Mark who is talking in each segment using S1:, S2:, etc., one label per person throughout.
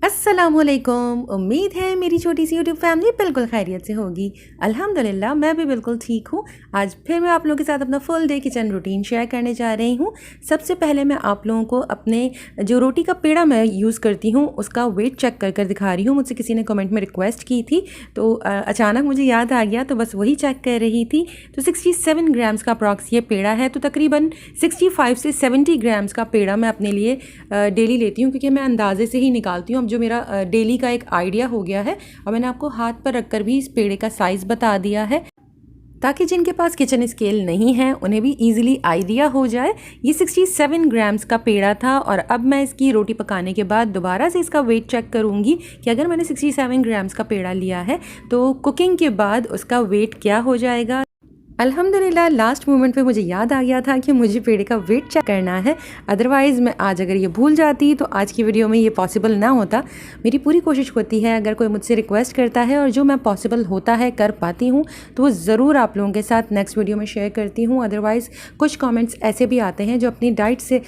S1: अस्सलामुअलैकुम। उम्मीद है मेरी छोटी सी यूट्यूब फैमिली बिल्कुल खैरियत से होगी। अल्हम्दुलिल्लाह मैं भी बिल्कुल ठीक हूँ। आज फिर मैं आप लोगों के साथ अपना full day kitchen routine share करने जा रही हूँ। सबसे पहले मैं आप लोगों को अपने जो रोटी का पेड़ा मैं यूज़ करती हूँ उसका वेट चेक कर कर दिखा रही हूँ। मुझसे किसी ने कमेंट में रिक्वेस्ट की थी तो अचानक मुझे याद आ गया तो बस वही चेक कर रही थी। तो 67 ग्राम्स का अप्रॉक्स ये पेड़ा है, तो तकरीबन 65 से 70 ग्राम्स का पेड़ा मैं अपने लिए डेली लेती हूँ, क्योंकि मैं अंदाजे से ही निकालती हूँ। अब जो मेरा डेली का एक आइडिया हो गया है और मैंने आपको हाथ पर रखकर भी इस पेड़े का साइज़ बता दिया है ताकि जिनके पास किचन स्केल नहीं है उन्हें भी इजीली आइडिया हो जाए। ये 67 ग्राम्स का पेड़ा था और अब मैं इसकी रोटी पकाने के बाद दोबारा से इसका वेट चेक करूँगी कि अगर मैंने 67 ग्राम्स का पेड़ा लिया है तो कुकिंग के बाद उसका वेट क्या हो जाएगा। अल्हम्दुलिल्लाह लास्ट मोमेंट पे मुझे याद आ गया था कि मुझे पेड़े का वेट चेक करना है, अदरवाइज़ मैं आज अगर ये भूल जाती तो आज की वीडियो में ये पॉसिबल ना होता। मेरी पूरी कोशिश होती है अगर कोई मुझसे रिक्वेस्ट करता है और जो मैं पॉसिबल होता है कर पाती हूँ तो वो ज़रूर आप लोगों के साथ नेक्स्ट वीडियो में शेयर करती हूँ। अदरवाइज़ कुछ कॉमेंट्स ऐसे भी आते हैं जो अपनी डाइट से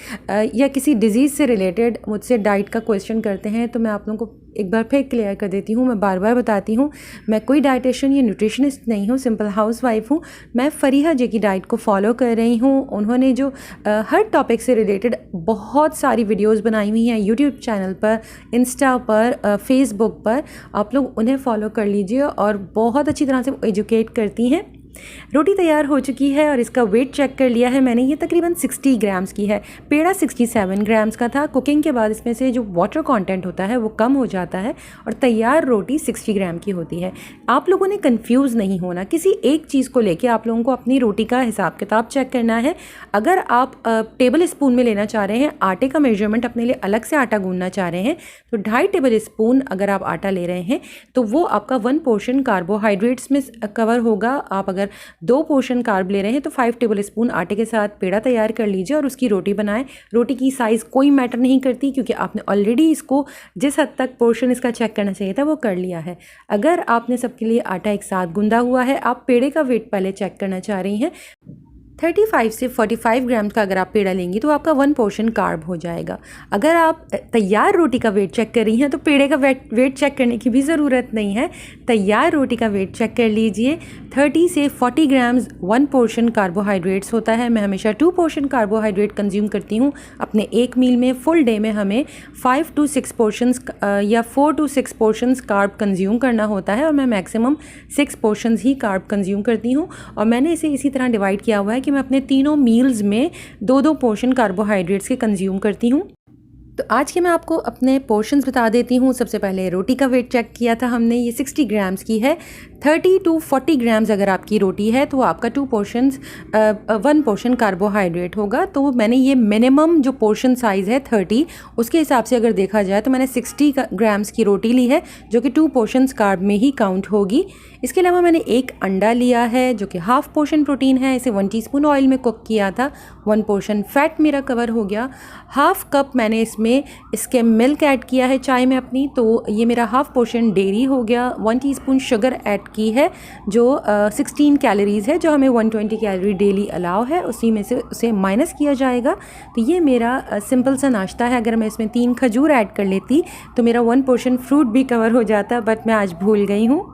S1: या किसी डिज़ीज़ से रिलेटेड मुझसे डाइट का क्वेश्चन करते हैं, तो मैं आप लोगों को एक बार फिर क्लियर कर देती हूँ। मैं बार बार बताती हूँ मैं कोई डाइटिशियन या न्यूट्रिशनिस्ट नहीं हूँ, सिंपल हाउसवाइफ हूँ। मैं फरीहा जी की डाइट को फॉलो कर रही हूँ। उन्होंने जो हर टॉपिक से रिलेटेड बहुत सारी वीडियोस बनाई हुई हैं यूट्यूब चैनल पर, इंस्टा पर, फेसबुक पर, आप लोग उन्हें फॉलो कर लीजिए और बहुत अच्छी तरह से एजुकेट करती हैं। रोटी तैयार हो चुकी है और इसका वेट चेक कर लिया है मैंने, ये तकरीबन 60 ग्राम्स की है। पेड़ा 67 ग्राम्स का था। कुकिंग के बाद इसमें से जो वाटर कंटेंट होता है वो कम हो जाता है और तैयार रोटी 60 ग्राम की होती है। आप लोगों ने कंफ्यूज नहीं होना किसी एक चीज़ को लेके। आप लोगों को अपनी रोटी का हिसाब किताब चेक करना है। अगर आप टेबल स्पून में लेना चाह रहे हैं, आटे का मेजरमेंट अपने लिए अलग से आटा गूंदना चाह रहे हैं तो 2.5 टेबल स्पून अगर आप आटा ले रहे हैं तो वो आपका 1 पोर्शन कार्बोहाइड्रेट्स में कवर होगा। आप अगर 2 पोर्शन कार्ब ले रहे हैं तो 5 टेबल स्पून आटे के साथ पेड़ा तैयार कर लीजिए और उसकी रोटी बनाएं। रोटी की साइज़ कोई मैटर नहीं करती क्योंकि आपने ऑलरेडी इसको जिस हद तक पोर्शन इसका चेक करना चाहिए था वो कर लिया है। अगर आपने सबके लिए आटा एक साथ गूंदा हुआ है, आप पेड़े का वेट पहले चेक करना चाह रही हैं, 35 से 45 ग्राम का अगर आप पेड़ा लेंगी तो आपका 1 पोर्शन कार्ब हो जाएगा। अगर आप तैयार रोटी का वेट चेक कर रही हैं तो पेड़े का वेट चेक करने की भी ज़रूरत नहीं है। तैयार रोटी का वेट चेक कर लीजिए। 30 से 40 ग्राम्स 1 पोर्शन कार्बोहाइड्रेट्स होता है। मैं हमेशा 2 पोर्शन कार्बोहाइड्रेट कंज्यूम करती हूँ अपने एक मील में। फुल डे में हमें 5 to 6 पोर्शंस या 4 to 6 पोर्शंस कार्ब कंज्यूम करना होता है और मैं मैक्सिमम 6 पोर्शंस ही कार्ब कंज्यूम करती हूँ। और मैंने इसे इसी तरह डिवाइड किया हुआ है कि मैं अपने तीनों मील्स में 2-2 पोर्शन कार्बोहाइड्रेट्स के कंज्यूम करती हूँ। तो आज के मैं आपको अपने पोर्शंस बता देती हूँ। सबसे पहले रोटी का वेट चेक किया था हमने, ये 60 ग्राम्स की है। 30 to 40 ग्राम्स अगर आपकी रोटी है तो आपका 2 पोर्शंस 1 पोर्शन कार्बोहाइड्रेट होगा। तो मैंने ये मिनिमम जो पोर्शन साइज़ है 30, उसके हिसाब से अगर देखा जाए तो मैंने 60 ग्राम्स की रोटी ली है जो कि 2 पोर्शंस कार्ब में ही काउंट होगी। इसके अलावा मैंने एक अंडा लिया है जो कि हाफ़ पोर्शन प्रोटीन है। इसे 1 टीस्पून ऑयल में कुक किया था। 1 पोर्शन फैट मेरा कवर हो गया। हाफ़ कप मैंने इसमें इसके मिल्क ऐड किया है चाय में अपनी, तो ये मेरा हाफ़ पोर्शन डेयरी हो गया। 1 टीस्पून शुगर ऐड की है जो 16 कैलोरीज़ है, जो हमें 120 कैलोरी डेली अलाउ है, उसी में से उसे माइनस किया जाएगा। तो ये मेरा सिंपल सा नाश्ता है। अगर मैं इसमें 3 खजूर ऐड कर लेती तो मेरा 1 पोर्शन फ्रूट भी कवर हो जाता, बट मैं आज भूल गई हूँ।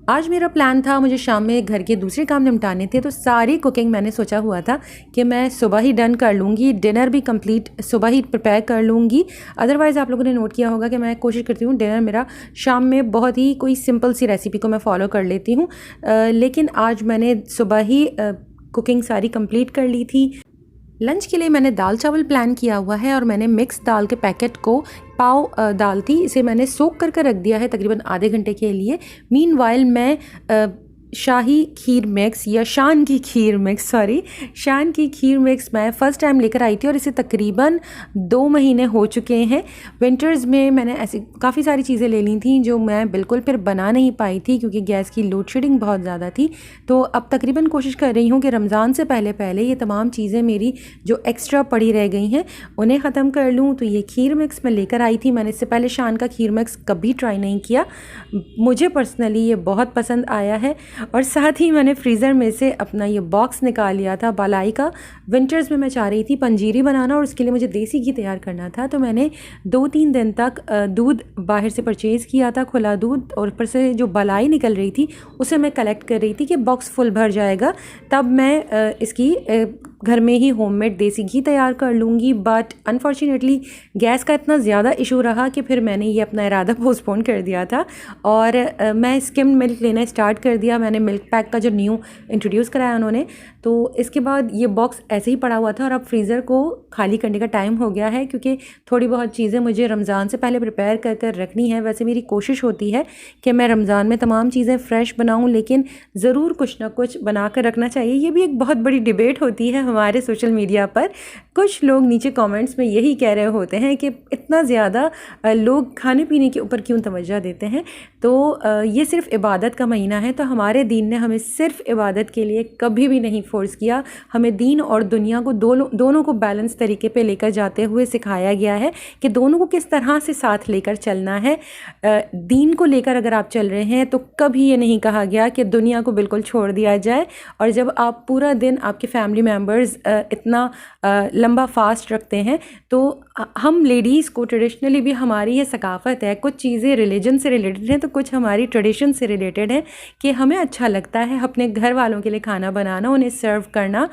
S1: आज मेरा प्लान था मुझे शाम में घर के दूसरे काम निपटाने थे, तो सारी कुकिंग मैंने सोचा हुआ था कि मैं सुबह ही डन कर लूँगी, डिनर भी कंप्लीट सुबह ही प्रिपेयर कर लूँगी। अदरवाइज़ आप लोगों ने नोट किया होगा कि मैं कोशिश करती हूँ डिनर मेरा शाम में बहुत ही कोई सिंपल सी रेसिपी को मैं फॉलो कर लेती हूँ, लेकिन आज मैंने सुबह ही कुकिंग सारी कंप्लीट कर ली थी। लंच के लिए मैंने दाल चावल प्लान किया हुआ है और मैंने मिक्स दाल के पैकेट को पाव दाल थी, इसे मैंने सोक करके रख दिया है तकरीबन आधे घंटे के लिए। मीनवाइल मैं शाही खीर मिक्स या शान की खीर मिक्स मैं फ़र्स्ट टाइम लेकर आई थी और इसे तकरीबन 2 महीने हो चुके हैं। विंटर्स में मैंने ऐसी काफ़ी सारी चीज़ें ले ली थी जो मैं बिल्कुल फिर बना नहीं पाई थी क्योंकि गैस की लोड शेडिंग बहुत ज़्यादा थी। तो अब तकरीबन कोशिश कर रही हूँ कि रमज़ान से पहले ये तमाम चीज़ें मेरी जो एक्स्ट्रा पड़ी रह गई हैं उन्हें ख़त्म कर लूँ। तो ये खीर मिक्स मैं लेकर आई थी। मैंने इससे पहले शान का खीर मिक्स कभी ट्राई नहीं किया, मुझे पर्सनली ये बहुत पसंद आया है। और साथ ही मैंने फ्रीज़र में से अपना ये बॉक्स निकाल लिया था बालाई का। विंटर्स में मैं चाह रही थी पंजीरी बनाना और उसके लिए मुझे देसी घी तैयार करना था, तो मैंने 2-3 दिन तक दूध बाहर से परचेज़ किया था, खुला दूध, और ऊपर से जो बालाई निकल रही थी उसे मैं कलेक्ट कर रही थी कि बॉक्स फुल भर जाएगा तब मैं इसकी घर में ही होममेड देसी घी तैयार कर लूँगी। बट अनफॉर्चुनेटली गैस का इतना ज़्यादा इशू रहा कि फिर मैंने ये अपना इरादा पोस्टपोन कर दिया था और मैं स्किम्ड मिल्क लेना स्टार्ट कर दिया। मैंने मिल्क पैक का जो न्यू इंट्रोड्यूस कराया उन्होंने, तो इसके बाद ये बॉक्स ऐसे ही पड़ा हुआ था और अब फ्रीज़र को खाली करने का टाइम हो गया है, क्योंकि थोड़ी बहुत चीज़ें मुझे रमज़ान से पहले प्रिपेयर कर कर रखनी है। वैसे मेरी कोशिश होती है कि मैं रमज़ान में तमाम चीज़ें फ़्रेश बनाऊँ, लेकिन ज़रूर कुछ ना कुछ बना कर रखना चाहिए। ये भी एक बहुत बड़ी डिबेट होती है हमारे सोशल मीडिया पर। कुछ लोग नीचे कमेंट्स में यही कह रहे होते हैं कि इतना ज़्यादा लोग खाने पीने के ऊपर क्यों तवज्जो देते हैं। तो ये सिर्फ़ इबादत का महीना है, तो हमारे दीन ने हमें सिर्फ़ इबादत के लिए कभी भी नहीं फ़ोर्स किया। हमें दीन और दुनिया को दोनों को बैलेंस तरीके पे लेकर जाते हुए सिखाया गया है कि दोनों को किस तरह से साथ लेकर चलना है। दीन को लेकर अगर आप चल रहे हैं तो कभी ये नहीं कहा गया कि दुनिया को बिल्कुल छोड़ दिया जाए। और जब आप पूरा दिन आपके फैमिली मेम्बर्स इतना लंबा फास्ट रखते हैं, तो हम लेडीज़ को ट्रेडिशनली भी हमारी ये सकाफ़त है, कुछ चीज़ें रिलीजन से रिलेटेड हैं तो कुछ हमारी ट्रेडिशन से रिलेटेड हैं कि हमें अच्छा लगता है अपने घर वालों के लिए खाना बनाना, उन्हें सर्व करना।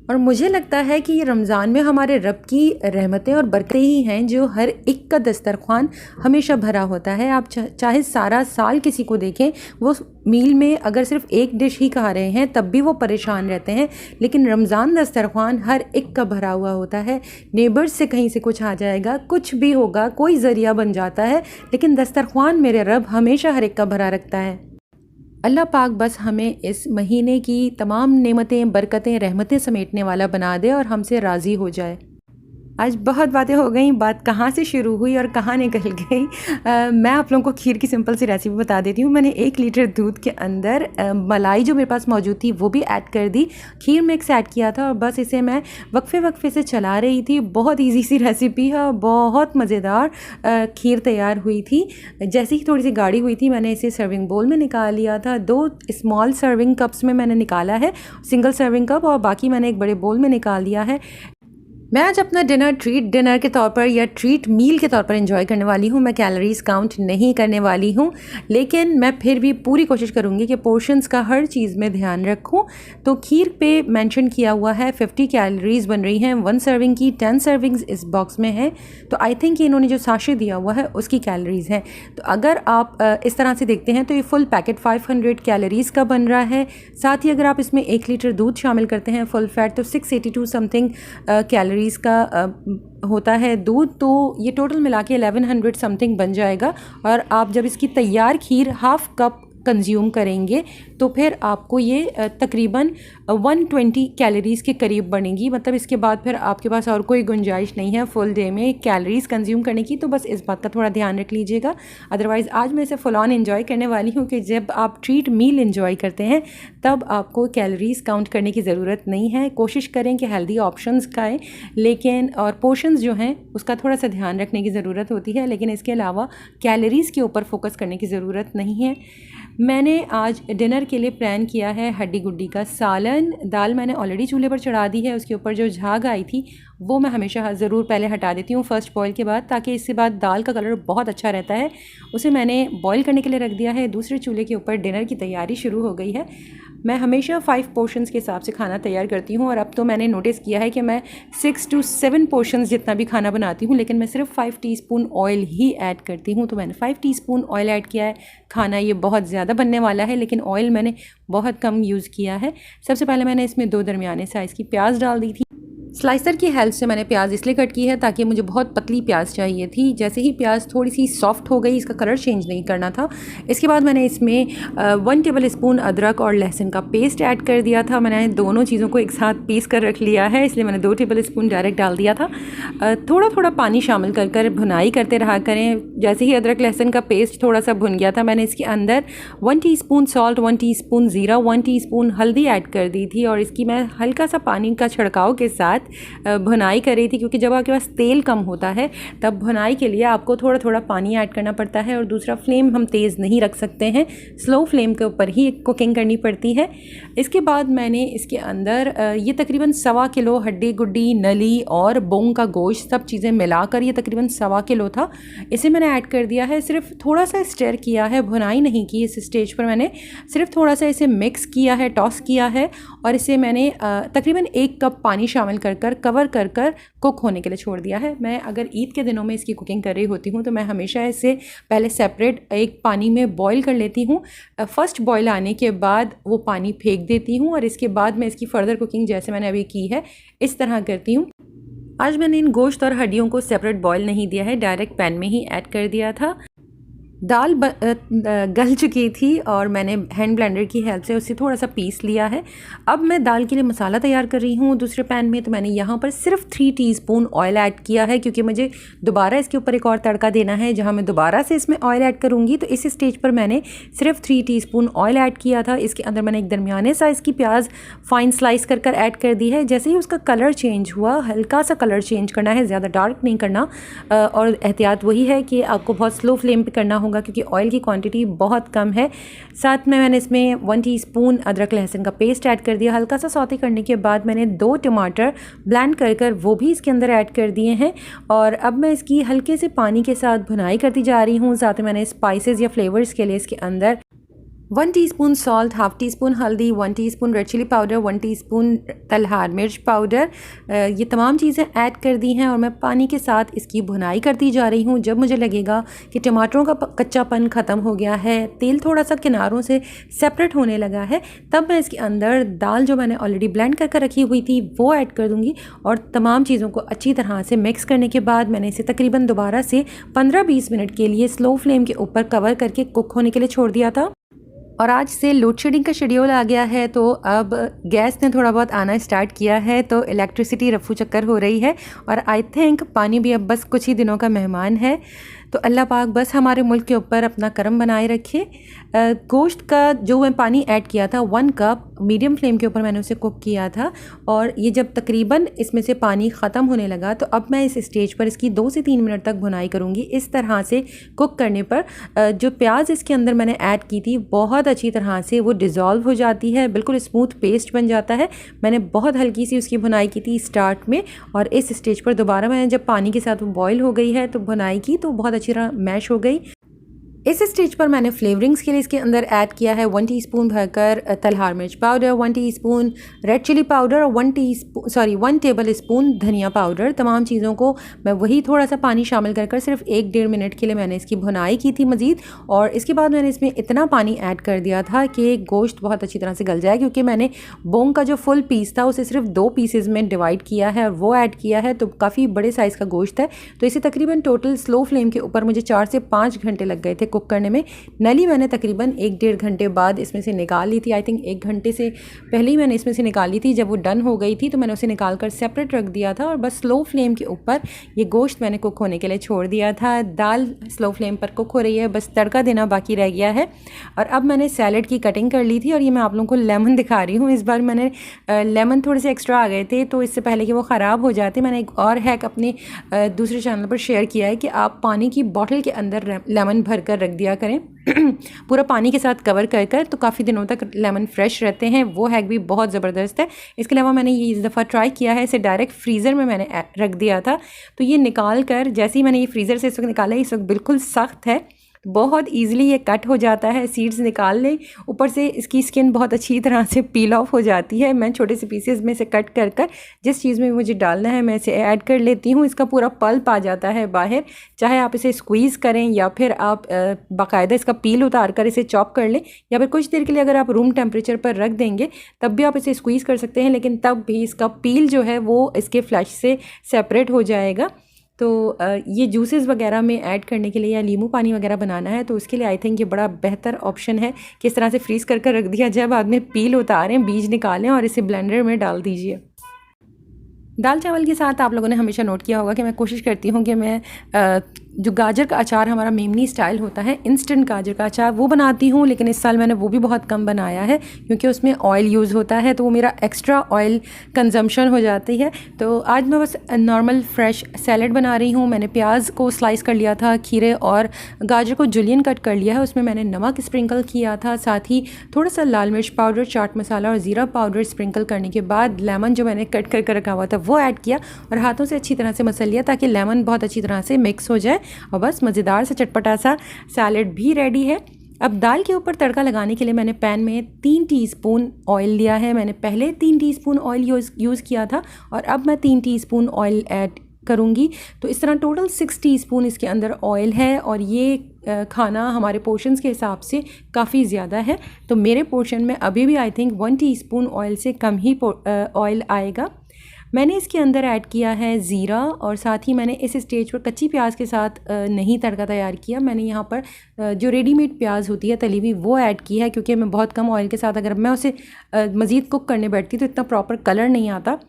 S1: और मुझे लगता है कि ये रमज़ान में हमारे रब की रहमतें और बरकतें ही हैं जो हर एक का दस्तरख्वान हमेशा भरा होता है। आप चाहे सारा साल किसी को देखें, वो मील में अगर सिर्फ एक डिश ही खा रहे हैं तब भी वो परेशान रहते हैं, लेकिन रमज़ान दस्तरख्वान हर एक का भरा हुआ होता है। नेबर्स से कहीं से कुछ आ जाएगा, कुछ भी होगा, कोई ज़रिया बन जाता है, लेकिन दस्तरख्वान मेरे रब हमेशा हर एक का भरा रखता है। अल्लाह पाक बस हमें इस महीने की तमाम नेमतें, बरकतें, रहमतें समेटने वाला बना दे और हमसे राज़ी हो जाए। आज बहुत बातें हो गई, बात कहाँ से शुरू हुई और कहाँ निकल गई। मैं आप लोगों को खीर की सिंपल सी रेसिपी बता देती हूँ। मैंने 1 लीटर दूध के अंदर मलाई जो मेरे पास मौजूद थी वो भी ऐड कर दी, खीर मिक्स ऐड किया था और बस इसे मैं वक्फे से चला रही थी। बहुत ईजी सी रेसिपी है, बहुत मज़ेदार खीर तैयार हुई थी। जैसे ही थोड़ी सी गाढ़ी हुई थी मैंने इसे सर्विंग बोल में निकाल लिया था। 2 स्मॉल सर्विंग कप्स में मैंने निकाला है, सिंगल सर्विंग कप, और बाकी मैंने एक बड़े बोल में निकाल दिया है। मैं आज अपना डिनर ट्रीट डिनर के तौर पर या ट्रीट मील के तौर पर एंजॉय करने वाली हूँ। मैं कैलोरीज काउंट नहीं करने वाली हूँ, लेकिन मैं फिर भी पूरी कोशिश करूँगी कि पोर्शंस का हर चीज़ में ध्यान रखूँ। तो खीर पे मेंशन किया हुआ है 50 कैलोरीज़ बन रही हैं 1 सर्विंग की। 10 सर्विंग्स इस बॉक्स में है, तो आई थिंक इन्होंने जो साशे दिया हुआ है उसकी कैलोरीज़ हैं। तो अगर आप इस तरह से देखते हैं तो ये फुल पैकेट 500 कैलोरीज़ का बन रहा है। साथ ही अगर आप इसमें 1 लीटर दूध शामिल करते हैं फुल फैट, तो 682 समथिंग कैलोरीज़ का होता है दूध। तो ये टोटल मिला के 1100 समथिंग बन जाएगा। और आप जब इसकी तैयार खीर हाफ कप कंज्यूम करेंगे तो फिर आपको ये तकरीबन 120 कैलोरीज़ के करीब बनेगी। मतलब इसके बाद फिर आपके पास और कोई गुंजाइश नहीं है फुल डे में कैलोरीज़ कंज्यूम करने की। तो बस इस बात का थोड़ा ध्यान रख लीजिएगा। अदरवाइज़ आज मैं इसे फुल ऑन एंजॉय करने वाली हूँ कि जब आप ट्रीट मील एंजॉय करते हैं तब आपको कैलोरीज़ काउंट करने की ज़रूरत नहीं है। कोशिश करें कि हेल्दी ऑप्शंस खाएँ, लेकिन और पोर्शंस जो हैं उसका थोड़ा सा ध्यान रखने की ज़रूरत होती है, लेकिन इसके अलावा कैलोरीज़ के ऊपर फोकस करने की ज़रूरत नहीं है। मैंने आज डिनर के लिए प्लान किया है हड्डी गुड्डी का सालन। दाल मैंने ऑलरेडी चूल्हे पर चढ़ा दी है, उसके ऊपर जो झाग आई थी वो मैं हमेशा ज़रूर पहले हटा देती हूँ फर्स्ट बॉयल के बाद, ताकि इसके बाद दाल का कलर बहुत अच्छा रहता है। उसे मैंने बॉयल करने के लिए रख दिया है। दूसरे चूल्हे के ऊपर डिनर की तैयारी शुरू हो गई है। मैं हमेशा 5 पोर्शंस के हिसाब से खाना तैयार करती हूँ और अब तो मैंने नोटिस किया है कि मैं 6 to 7 पोर्शंस जितना भी खाना बनाती हूँ, लेकिन मैं सिर्फ 5 टीस्पून ऑयल ही ऐड करती हूँ। तो मैंने 5 टीस्पून ऑयल ऐड किया है। खाना ये बहुत ज़्यादा बनने वाला है, लेकिन ऑयल मैंने बहुत कम यूज़ किया है। सबसे पहले मैंने इसमें 2 दरमियाने साइज़ की प्याज डाल दी थी। स्लाइसर की हेल्प से मैंने प्याज इसलिए कट की है ताकि मुझे बहुत पतली प्याज चाहिए थी। जैसे ही प्याज थोड़ी सी सॉफ्ट हो गई, इसका कलर चेंज नहीं करना था। इसके बाद मैंने इसमें 1 टेबल स्पून अदरक और लहसुन का पेस्ट ऐड कर दिया था। मैंने दोनों चीज़ों को एक साथ पीस कर रख लिया है, इसलिए मैंने 2 टेबल स्पून डायरेक्ट डाल दिया था। थोड़ा थोड़ा पानी शामिल कर कर भुनाई करते रहा करें। जैसे ही अदरक लहसुन का पेस्ट थोड़ा सा भुन गया था, मैंने इसके अंदर 1 टीस्पून सॉल्ट, 1 टीस्पून ज़ीरा, 1 टीस्पून हल्दी ऐड कर दी थी और इसकी मैं हल्का सा पानी का छिड़काव के साथ भुनाई कर रही थी, क्योंकि जब आपके पास तेल कम होता है तब भुनाई के लिए आपको थोड़ा थोड़ा पानी ऐड करना पड़ता है, और दूसरा फ्लेम हम तेज़ नहीं रख सकते हैं, स्लो फ्लेम के ऊपर ही कुकिंग करनी पड़ती है। इसके बाद मैंने इसके अंदर ये तकरीबन 1.25 किलो हड्डी गुड्डी, नली और बोंग का गोश्त सब चीज़ें मिलाकर ये तकरीबन 1.25 किलो था, इसे मैंने ऐड कर दिया है। सिर्फ थोड़ा सा स्टर किया है, भुनाई नहीं की इस स्टेज पर, मैंने सिर्फ थोड़ा सा इसे मिक्स किया है, टॉस किया है, और इसे मैंने तकरीबन 1 कप पानी शामिल कर कवर कर कुक होने के लिए छोड़ दिया है। मैं अगर ईद के दिनों में इसकी कुकिंग कर रही होती हूँ तो मैं हमेशा इसे पहले सेपरेट एक पानी में बॉईल कर लेती हूँ। फर्स्ट बॉईल आने के बाद वो पानी फेंक देती हूँ, और इसके बाद मैं इसकी फ़र्दर कुकिंग जैसे मैंने अभी की है इस तरह करती हूँ। आज मैंने इन गोश्त और हड्डियों को सेपरेट बॉईल नहीं दिया है, डायरेक्ट पैन में ही ऐड कर दिया था। दाल गल चुकी थी और मैंने हैंड ब्लेंडर की हेल्प से उसे थोड़ा सा पीस लिया है। अब मैं दाल के लिए मसाला तैयार कर रही हूँ दूसरे पैन में। तो मैंने यहाँ पर सिर्फ 3 टीस्पून ऑयल ऐड किया है, क्योंकि मुझे दोबारा इसके ऊपर एक और तड़का देना है जहाँ मैं दोबारा से इसमें ऑयल ऐड करूँगी। तो इस स्टेज पर मैंने सिर्फ 3 टीस्पून ऑयल ऐड किया था। इसके अंदर मैंने एक दरमियाने साइज़ की प्याज फाइन स्लाइस कर ऐड कर दी है। जैसे ही उसका कलर चेंज हुआ, हल्का सा कलर चेंज करना है, ज़्यादा डार्क नहीं करना, और एहतियात वही है कि आपको बहुत स्लो फ्लेम पर करना होगा क्योंकि ऑयल की क्वांटिटी बहुत कम है। साथ में मैंने इसमें 1 टीस्पून अदरक लहसुन का पेस्ट ऐड कर दिया। हल्का सा सौते करने के बाद मैंने 2 टमाटर ब्लेंड कर वो भी इसके अंदर ऐड कर दिए हैं, और अब मैं इसकी हल्के से पानी के साथ भुनाई करती जा रही हूँ। साथ में मैंने स्पाइसेस या फ्लेवर्स के लिए इसके अंदर 1 टीस्पून सॉल्ट, हाफ टीस्पून हल्दी, 1 teaspoon red chilli powder, 1 teaspoon तलहार मिर्च पाउडर, ये तमाम चीज़ें ऐड कर दी हैं, और मैं पानी के साथ इसकी भुनाई करती जा रही हूँ। जब मुझे लगेगा कि टमाटरों का कच्चापन ख़त्म हो गया है, तेल थोड़ा सा किनारों से सेपरेट होने लगा है, तब मैं इसके अंदर दाल जो मैंने ऑलरेडी ब्लेंड कर रखी हुई थी वो ऐड कर दूँगी, और तमाम चीज़ों को अच्छी तरह से मिक्स करने के बाद मैंने इसे तकरीबन दोबारा से 15-20 मिनट के लिए स्लो फ्लेम के ऊपर कवर करके कुक होने के लिए छोड़ दिया था। और आज से लोड शेडिंग का शेड्यूल आ गया है, तो अब गैस ने थोड़ा बहुत आना स्टार्ट किया है, तो इलेक्ट्रिसिटी रफू चक्कर हो रही है, और आई थिंक पानी भी अब बस कुछ ही दिनों का मेहमान है। तो अल्लाह पाक बस हमारे मुल्क के ऊपर अपना करम बनाए रखे। गोश्त का जो मैं पानी ऐड किया था 1 कप, मीडियम फ्लेम के ऊपर मैंने उसे कुक किया था, और ये जब तकरीबन इसमें से पानी ख़त्म होने लगा तो अब मैं इस स्टेज पर इसकी 2 से 3 मिनट तक भुनाई करूँगी। इस तरह से कुक करने पर जो प्याज इसके अंदर मैंने ऐड की थी बहुत अच्छी तरह से वो डिज़ोल्व हो जाती है, बिल्कुल स्मूथ पेस्ट बन जाता है। मैंने बहुत हल्की सी उसकी भुनाई की थी स्टार्ट में, और इस स्टेज पर दोबारा मैंने जब पानी के साथ वो बॉयल हो गई है तो भुनाई की तो बहुत अच्छी तरह मैश हो गई। इस स्टेज पर मैंने फ्लेवरिंग्स के लिए इसके अंदर ऐड किया है 1 टीस्पून भरकर तलहार मिर्च powder, 1 teaspoon red chilli powder, और 1 टेबल स्पून धनिया पाउडर। तमाम चीज़ों को मैं वही थोड़ा सा पानी शामिल कर सिर्फ 1-1.5 मिनट के लिए मैंने इसकी भुनाई की थी मज़ीद, और इसके बाद मैंने इसमें इतना पानी ऐड कर दिया था कि गोश्त बहुत अच्छी तरह से गल जाए, क्योंकि मैंने बोंग का जो फुल पीस था उसे सिर्फ 2 पीसेज में डिवाइड किया है और वो ऐड किया है, तो काफ़ी बड़े साइज़ का गोश्त है। तो इसे तकरीबन टोटल स्लो फ्लेम के ऊपर मुझे 4 से 5 घंटे लग गए थे कुक करने में। नली मैंने तकरीबन 1-1.5 घंटे बाद इसमें से निकाल ली थी। आई थिंक 1 घंटे से पहले ही मैंने इसमें से निकाल ली थी। जब वो डन हो गई थी तो मैंने उसे निकाल कर सेपरेट रख दिया था, और बस स्लो फ्लेम के ऊपर ये गोश्त मैंने कुक होने के लिए छोड़ दिया था। दाल स्लो फ्लेम पर कुक हो रही है, बस तड़का देना बाकी रह गया है। और अब मैंने सैलड की कटिंग कर ली थी, और ये मैं आप लोगों को लेमन दिखा रही हूँ। इस बार मैंने लेमन थोड़े से एक्स्ट्रा आ गए थे, तो इससे पहले कि वो ख़राब हो जाते मैंने एक और हैक अपने दूसरे चैनल पर शेयर किया है कि आप पानी की बॉटल के अंदर लेमन भर कर रख दिया करें पूरा पानी के साथ कवर कर तो काफ़ी दिनों तक लेमन फ्रेश रहते हैं। वो हैक भी बहुत ज़बरदस्त है। इसके अलावा मैंने ये इस दफ़ा ट्राई किया है, इसे डायरेक्ट फ्रीज़र में मैंने रख दिया था, तो ये निकाल कर जैसे ही मैंने ये फ्रीज़र से इस वक्त निकाला, इस वक्त बिल्कुल सख्त है, बहुत इजीली ये कट हो जाता है। सीड्स निकाल लें, ऊपर से इसकी स्किन बहुत अच्छी तरह से पील ऑफ हो जाती है। मैं छोटे से पीसेस में से कट कर जिस चीज़ में मुझे डालना है मैं इसे ऐड कर लेती हूँ। इसका पूरा पल्प आ जाता है बाहर, चाहे आप इसे स्क्वीज़ करें या फिर आप बाकायदा इसका पील उतार कर इसे चॉप कर लें, या फिर कुछ देर के लिए अगर आप रूम टेम्परेचर पर रख देंगे तब भी आप इसे स्क्वीज़ कर सकते हैं, लेकिन तब भी इसका पील जो है वो इसके फ्लैश से सेपरेट हो जाएगा। तो ये जूसेस वगैरह में ऐड करने के लिए या नींबू पानी वगैरह बनाना है तो उसके लिए आई थिंक ये बड़ा बेहतर ऑप्शन है कि इस तरह से फ्रीज़ कर रख दिया जाए, बाद में पील उतारें, बीज निकालें और इसे ब्लेंडर में डाल दीजिए। दाल चावल के साथ आप लोगों ने हमेशा नोट किया होगा कि मैं कोशिश करती हूँ कि मैं जो गाजर का अचार हमारा मेमनी स्टाइल होता है, इंस्टेंट गाजर का अचार, वो बनाती हूँ। लेकिन इस साल मैंने वो भी बहुत कम बनाया है क्योंकि उसमें ऑयल यूज़ होता है, तो वो मेरा एक्स्ट्रा ऑयल कंजम्पशन हो जाती है। तो आज मैं बस नॉर्मल फ्रेश सैलड बना रही हूँ। मैंने प्याज को स्लाइस कर लिया था, खीरे और गाजर को जुलियन कट कर लिया है। उसमें मैंने नमक स्प्रिंकल किया था, साथ ही थोड़ा सा लाल मिर्च पाउडर, चाट मसाला और ज़ीरा पाउडर स्प्रिंकल करने के बाद लेमन जो मैंने कट कर रखा हुआ था वो ऐड किया और हाथों से अच्छी तरह से मसल लिया ताकि लेमन बहुत अच्छी तरह से मिक्स हो जाए। और बस मज़ेदार से चटपटा सा सैलड भी रेडी है। अब दाल के ऊपर तड़का लगाने के लिए मैंने पैन में 3 टीस्पून ऑयल लिया है। मैंने पहले 3 टीस्पून ऑयल यूज़ किया था और अब मैं 3 टीस्पून ऑयल ऐड करूँगी। तो इस तरह टोटल 6 टीस्पून इसके अंदर ऑयल है और ये खाना हमारे पोर्शंस के हिसाब से काफ़ी ज़्यादा है। तो मेरे पोर्शन में अभी भी आई थिंक 1 टीस्पून ऑयल से कम ही ऑयल आएगा। मैंने इसके अंदर ऐड किया है ज़ीरा और साथ ही मैंने इस स्टेज पर कच्ची प्याज के साथ नहीं तड़का तैयार किया। मैंने यहाँ पर जो रेडीमेड प्याज होती है तली हुई वो ऐड की है क्योंकि मैं बहुत कम ऑयल के साथ अगर मैं उसे मज़ीद कुक करने बैठती तो इतना प्रॉपर कलर नहीं आता।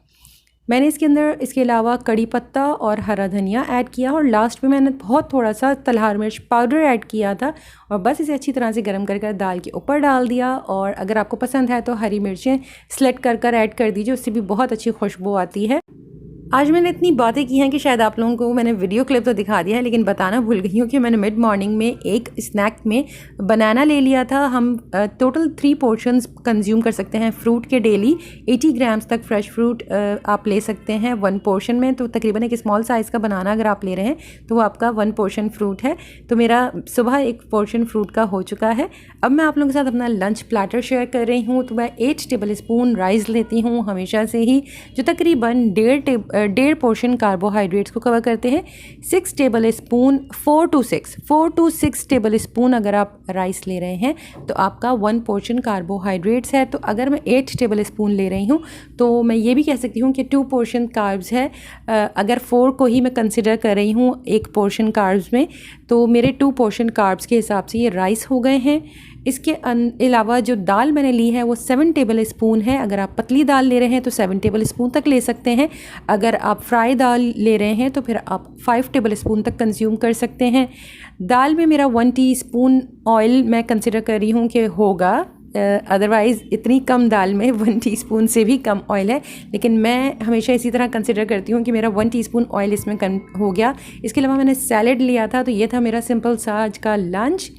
S1: मैंने इसके अंदर इसके अलावा कड़ी पत्ता और हरा धनिया ऐड किया और लास्ट में मैंने बहुत थोड़ा सा तलहार मिर्च पाउडर ऐड किया था और बस इसे अच्छी तरह से गर्म कर दाल के ऊपर डाल दिया। और अगर आपको पसंद है तो हरी मिर्चें स्लेट कर ऐड कर दीजिए, उससे भी बहुत अच्छी खुशबू आती है। आज मैंने इतनी बातें की हैं कि शायद आप लोगों को मैंने वीडियो क्लिप तो दिखा दिया है, लेकिन बताना भूल गई हूँ कि मैंने मिड मॉर्निंग में एक स्नैक में बनाना ले लिया था। हम टोटल 3 पोर्शंस कंज्यूम कर सकते हैं फ्रूट के डेली। 80 ग्राम्स तक फ्रेश फ्रूट आप ले सकते हैं 1 पोर्शन में। तो तकरीबन एक स्मॉल साइज़ का बनाना अगर आप ले रहे हैं तो वो आपका 1 पोर्शन फ्रूट है। तो मेरा सुबह 1 पोर्शन फ्रूट का हो चुका है। अब मैं आप लोगों के साथ अपना लंच प्लेटर शेयर कर रही हूँ। तो मैं 8 टेबल स्पून राइस लेती हूँ हमेशा से ही, जो तकरीबन 1.5 पोर्शन कार्बोहाइड्रेट्स को कवर करते हैं। 6 table spoon 4 to 6 table spoon अगर आप राइस ले रहे हैं तो आपका 1 पोर्शन कार्बोहाइड्रेट्स है। तो अगर मैं 8 टेबल स्पून ले रही हूँ तो मैं ये भी कह सकती हूँ कि 2 पोर्शन कार्ब्स है। अगर 4 को ही मैं कंसिडर कर रही हूँ 1 पोर्शन कार्ब्स में, तो मेरे 2 पोर्शन कार्ब्स के हिसाब से ये राइस हो गए हैं। इसके अलावा जो दाल मैंने ली है वो 7 टेबल स्पून है। अगर आप पतली दाल ले रहे हैं तो 7 टेबल स्पून तक ले सकते हैं। अगर आप फ्राई दाल ले रहे हैं तो फिर आप 5 टेबल स्पून तक कंज्यूम कर सकते हैं। दाल में मेरा 1 टीस्पून ऑयल मैं कंसिडर कर रही हूँ कि होगा, अदरवाइज़ इतनी कम दाल में 1 टीस्पून से भी कम ऑयल है, लेकिन मैं हमेशा इसी तरह कंसिडर करती हूँ कि मेरा 1 टीस्पून ऑयल इसमें कम हो गया। इसके अलावा मैंने सैलड लिया था, तो ये था मेरा सिंपल सा आज का लंच।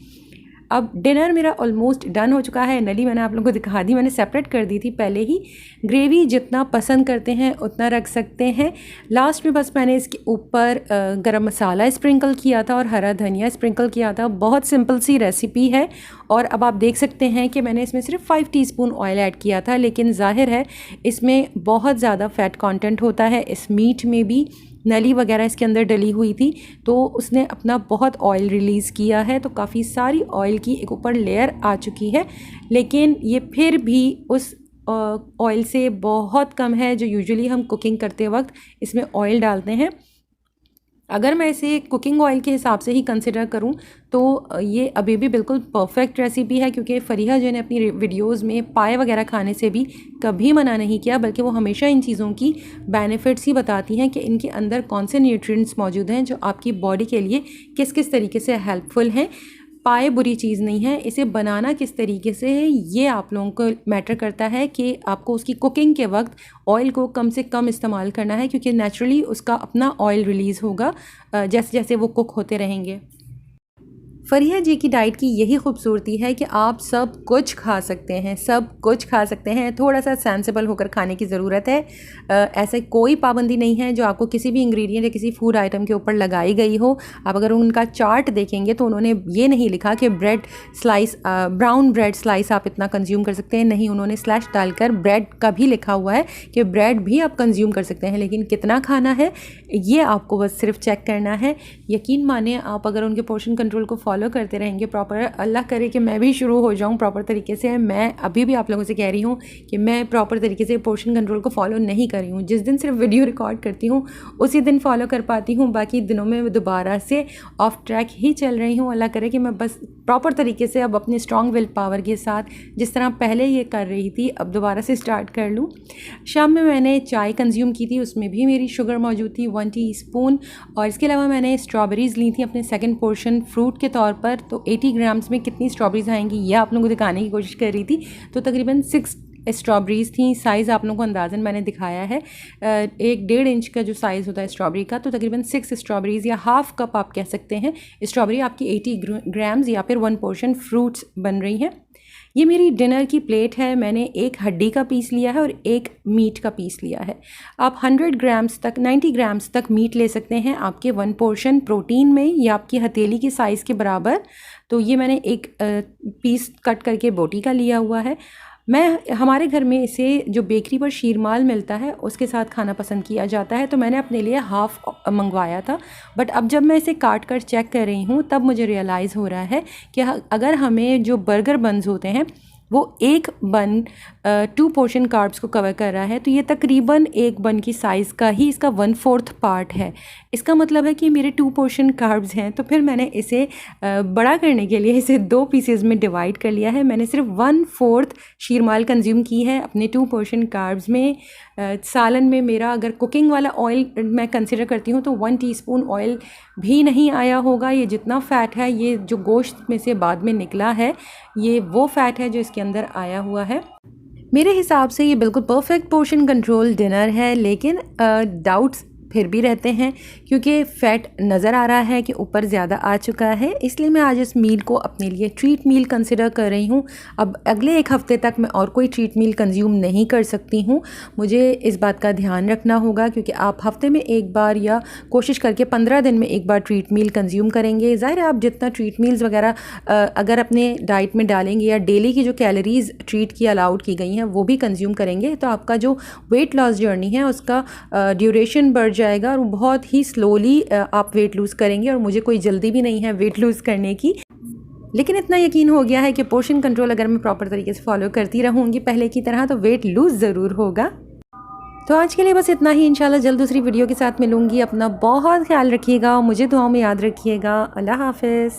S1: अब डिनर मेरा ऑलमोस्ट डन हो चुका है। नली मैंने आप लोगों को दिखा दी, मैंने सेपरेट कर दी थी पहले ही। ग्रेवी जितना पसंद करते हैं उतना रख सकते हैं। लास्ट में बस मैंने इसके ऊपर गरम मसाला स्प्रिंकल किया था और हरा धनिया स्प्रिंकल किया था। बहुत सिंपल सी रेसिपी है। और अब आप देख सकते हैं कि मैंने इसमें सिर्फ 5 टीस्पून ऑयल ऐड किया था, लेकिन ज़ाहिर है इसमें बहुत ज़्यादा फ़ैट कंटेंट होता है। इस मीट में भी नली वगैरह इसके अंदर डली हुई थी तो उसने अपना बहुत ऑयल रिलीज़ किया है। तो काफ़ी सारी ऑयल की एक ऊपर लेयर आ चुकी है, लेकिन ये फिर भी उस ऑयल से बहुत कम है जो यूजुअली हम कुकिंग करते वक्त इसमें ऑयल डालते हैं। अगर मैं इसे कुकिंग ऑयल के हिसाब से ही कंसिडर करूं तो ये अभी भी बिल्कुल परफेक्ट रेसिपी है, क्योंकि फ़रीहा जो ने अपनी वीडियोस में पाए वगैरह खाने से भी कभी मना नहीं किया, बल्कि वो हमेशा इन चीज़ों की बेनिफिट्स ही बताती हैं कि इनके अंदर कौन से न्यूट्रिएंट्स मौजूद हैं जो आपकी बॉडी के लिए किस किस तरीके से हेल्पफुल हैं। पाए बुरी चीज़ नहीं है, इसे बनाना किस तरीके से है ये आप लोगों को मैटर करता है कि आपको उसकी कुकिंग के वक्त ऑयल को कम से कम इस्तेमाल करना है, क्योंकि नेचुरली उसका अपना ऑयल रिलीज़ होगा जैसे जैसे वो कुक होते रहेंगे। फ़रीहा जी की डाइट की यही खूबसूरती है कि आप सब कुछ खा सकते हैं, सब कुछ खा सकते हैं। थोड़ा सा सेंसिबल होकर खाने की ज़रूरत है। ऐसे कोई पाबंदी नहीं है जो आपको किसी भी इंग्रेडिएंट या किसी फूड आइटम के ऊपर लगाई गई हो। आप अगर उनका चार्ट देखेंगे तो उन्होंने ये नहीं लिखा कि bread slice, brown bread slice आप इतना कंज्यूम कर सकते हैं। नहीं, उन्होंने स्लैश डालकर ब्रेड का भी लिखा हुआ है कि ब्रेड भी आप कंज्यूम कर सकते हैं, लेकिन कितना खाना है ये आपको बस सिर्फ चेक करना है। यकीन माने आप अगर उनके पोर्शन कंट्रोल को फॉलो करते रहेंगे प्रॉपर, अल्लाह करे कि मैं भी शुरू हो जाऊं प्रॉपर तरीके से। मैं अभी भी आप लोगों से कह रही हूं कि मैं प्रॉपर तरीके से पोर्शन कंट्रोल को फॉलो नहीं कर रही हूं। जिस दिन सिर्फ वीडियो रिकॉर्ड करती हूं उसी दिन फॉलो कर पाती हूं, बाकी दिनों में दोबारा से ऑफ ट्रैक ही चल रही हूं। अल्लाह करे कि मैं बस प्रॉपर तरीके से अब अपने स्ट्रॉन्ग विल पावर के साथ जिस तरह पहले ये कर रही थी अब दोबारा से स्टार्ट कर लूँ। शाम में मैंने चाय कंज्यूम की थी, उसमें भी मेरी शुगर मौजूद थी 1 टीस्पून, और इसके अलावा मैंने स्ट्रॉबेरीज़ ली थी अपने सेकंड पोर्शन फ्रूट के तौर पर। तो 80 ग्राम्स में कितनी स्ट्रॉबेरीज़ आएंगी यह आप लोगों को दिखाने की कोशिश कर रही थी। तो तकरीबन 6 स्ट्रॉबेरीज़ थी। साइज़ आप लोगों को अंदाज़न मैंने दिखाया है, 1.5 इंच का जो साइज़ होता है स्ट्रॉबेरी का। तो तकरीबन 6 स्ट्रॉबेरीज़ या हाफ़ कप आप कह सकते हैं स्ट्रॉबेरी आपकी 80 ग्राम्स या फिर 1 पोर्शन फ्रूट्स बन रही हैं। ये मेरी डिनर की प्लेट है। मैंने एक हड्डी का पीस लिया है और एक मीट का पीस लिया है। आप 100 ग्राम्स तक 90 ग्राम्स तक मीट ले सकते हैं आपके 1 पोर्शन प्रोटीन में, या आपकी हथेली की साइज़ के बराबर। तो ये मैंने एक पीस कट करके बोटी का लिया हुआ है। हमारे घर में इसे जो बेकरी पर शीरमाल मिलता है उसके साथ खाना पसंद किया जाता है, तो मैंने अपने लिए हाफ़ मंगवाया था। बट अब जब मैं इसे काट कर चेक कर रही हूँ तब मुझे रियलाइज़ हो रहा है कि अगर हमें जो बर्गर बन्स होते हैं वो एक बन 2 पोर्शन कार्ब्स को कवर कर रहा है, तो ये तकरीबन एक बन की साइज़ का ही इसका 1/4 पार्ट है। इसका मतलब है कि मेरे 2 पोर्शन कार्ब्स हैं। तो फिर मैंने इसे बड़ा करने के लिए इसे 2 पीसेस में डिवाइड कर लिया है। मैंने सिर्फ 1/4 शीरमाल कंज्यूम की है अपने 2 पोर्शन कार्ब्स में। सालन में मेरा अगर कुकिंग वाला ऑयल मैं कंसिडर करती हूँ तो 1 टीस्पून ऑयल भी नहीं आया होगा। ये जितना फ़ैट है ये जो गोश्त में से बाद में निकला है ये वो फ़ैट है जो इसके अंदर आया हुआ है। मेरे हिसाब से ये बिल्कुल परफेक्ट पोर्शन कंट्रोल डिनर है, लेकिन डाउट्स फिर भी रहते हैं क्योंकि फ़ैट नज़र आ रहा है कि ऊपर ज़्यादा आ चुका है। इसलिए मैं आज इस मील को अपने लिए ट्रीट मील कंसिडर कर रही हूँ। अब अगले 1 हफ़्ते तक मैं और कोई ट्रीट मील कंज्यूम नहीं कर सकती हूँ। मुझे इस बात का ध्यान रखना होगा क्योंकि आप हफ़्ते में एक बार या कोशिश करके 15 दिन में एक बार ट्रीट मील कंज्यूम करेंगे। ज़ाहिर है आप जितना ट्रीट मील्स वगैरह अगर अपने डाइट में डालेंगे या डेली की जो कैलोरीज़ ट्रीट की अलाउड की गई हैं वो भी कंज्यूम करेंगे तो आपका जो वेट लॉस जर्नी है उसका ड्यूरेशन बढ़ जाएगा और बहुत ही स्लोली आप वेट लूज़ करेंगे। और मुझे कोई जल्दी भी नहीं है वेट लूज़ करने की, लेकिन इतना यकीन हो गया है कि पोर्शन कंट्रोल अगर मैं प्रॉपर तरीके से फॉलो करती रहूँगी पहले की तरह तो वेट लूज़ ज़रूर होगा। तो आज के लिए बस इतना ही। इंशाल्लाह जल्द दूसरी वीडियो के साथ मिलूँगी। अपना बहुत ख्याल रखिएगा और मुझे दुआओं में याद रखिएगा। अल्लाह हाफ़िज़।